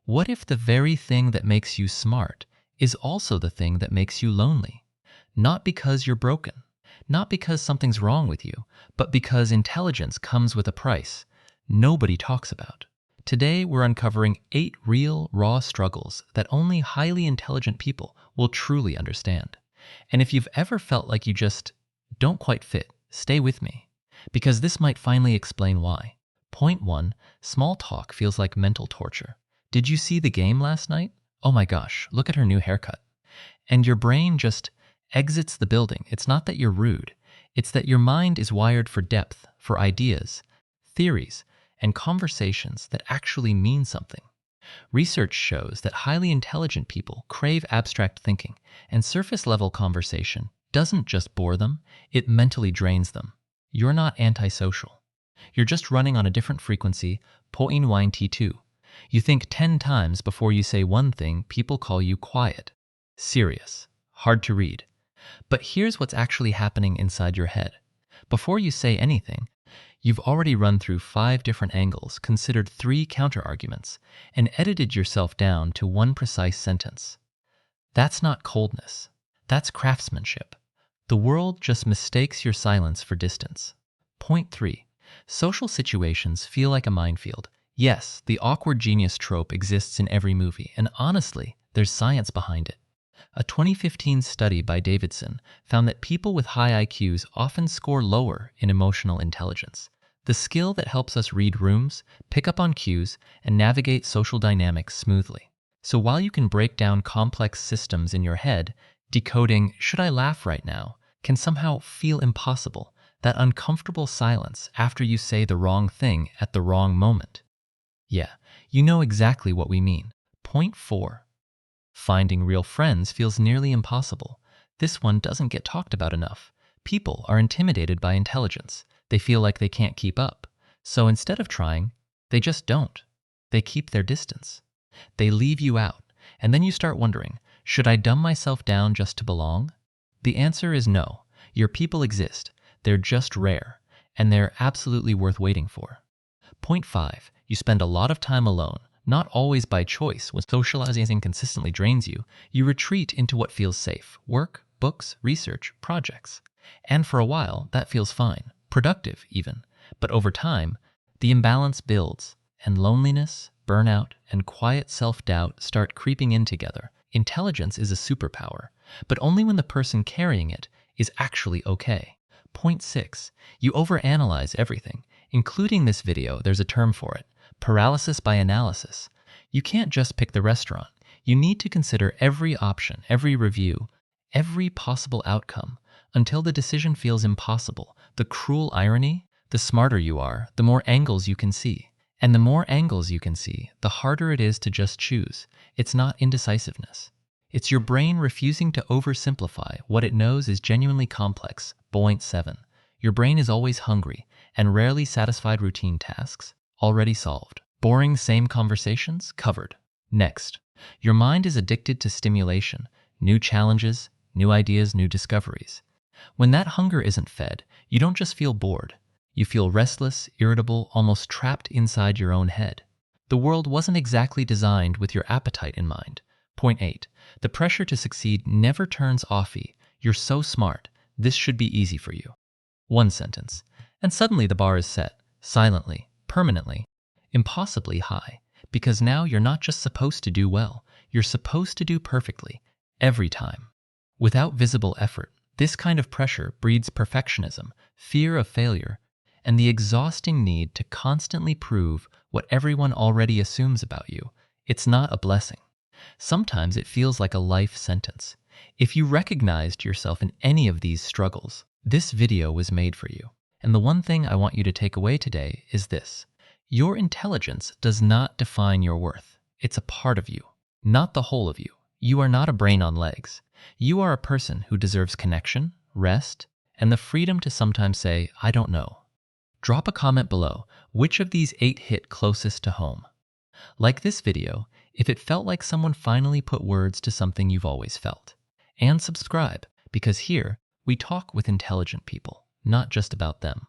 What if the very thing that makes you smart is also the thing that makes you lonely? Not because you're broken, not because something's wrong with you, but because intelligence comes with a price nobody talks about. Today, we're uncovering 8 real, raw struggles that only highly intelligent people will truly understand. And if you've ever felt like you just don't quite fit, stay with me, because this might finally explain why. Point 1, small talk feels like mental torture. Did you see the game last night? Oh my gosh, look at her new haircut. And your brain just exits the building. It's not that you're rude. It's that your mind is wired for depth, for ideas, theories, and conversations that actually mean something. Research shows that highly intelligent people crave abstract thinking, and surface-level conversation doesn't just bore them, it mentally drains them. You're not antisocial. You're just running on a different frequency, point 1 T2. You think 10 times before you say one thing. People call you quiet, serious, hard to read. But here's what's actually happening inside your head. Before you say anything, you've already run through 5 different angles, considered 3 counterarguments, and edited yourself down to one precise sentence. That's not coldness. That's craftsmanship. The world just mistakes your silence for distance. Point 3. Social situations feel like a minefield. Yes, the awkward genius trope exists in every movie, and honestly, there's science behind it. A 2015 study by Davidson found that people with high IQs often score lower in emotional intelligence, the skill that helps us read rooms, pick up on cues, and navigate social dynamics smoothly. So while you can break down complex systems in your head, decoding, should I laugh right now, can somehow feel impossible, that uncomfortable silence after you say the wrong thing at the wrong moment. Yeah, you know exactly what we mean. Point 4. Finding real friends feels nearly impossible. This one doesn't get talked about enough. People are intimidated by intelligence. They feel like they can't keep up. So instead of trying, they just don't. They keep their distance. They leave you out. And then you start wondering, should I dumb myself down just to belong? The answer is no. Your people exist. They're just rare. And they're absolutely worth waiting for. Point 5. You spend a lot of time alone. Not always by choice. When socializing consistently drains you, you retreat into what feels safe. Work, books, research, projects. And for a while, that feels fine. Productive, even. But over time, the imbalance builds, and loneliness, burnout, and quiet self-doubt start creeping in together. Intelligence is a superpower, but only when the person carrying it is actually okay. Point 6. You overanalyze everything. Including this video, there's a term for it. Paralysis by analysis. You can't just pick the restaurant. You need to consider every option, every review, every possible outcome, until the decision feels impossible. The cruel irony? The smarter you are, the more angles you can see. And the more angles you can see, the harder it is to just choose. It's not indecisiveness. It's your brain refusing to oversimplify what it knows is genuinely complex. Point 7. Your brain is always hungry and rarely satisfied. Routine tasks already solved. Boring same conversations covered. Next. Your mind is addicted to stimulation, new challenges, new ideas, new discoveries. When that hunger isn't fed, you don't just feel bored. You feel restless, irritable, almost trapped inside your own head. The world wasn't exactly designed with your appetite in mind. Point 8. The pressure to succeed never turns offy. You're so smart. This should be easy for you. One sentence. And suddenly the bar is set, silently, permanently, impossibly high, because now you're not just supposed to do well, you're supposed to do perfectly, every time. Without visible effort, this kind of pressure breeds perfectionism, fear of failure, and the exhausting need to constantly prove what everyone already assumes about you. It's not a blessing. Sometimes it feels like a life sentence. If you recognized yourself in any of these struggles, this video was made for you. And the one thing I want you to take away today is this. Your intelligence does not define your worth. It's a part of you, not the whole of you. You are not a brain on legs. You are a person who deserves connection, rest, and the freedom to sometimes say, I don't know. Drop a comment below. Which of these 8 hit closest to home? Like this video if it felt like someone finally put words to something you've always felt. And subscribe, because here we talk with intelligent people, not just about them.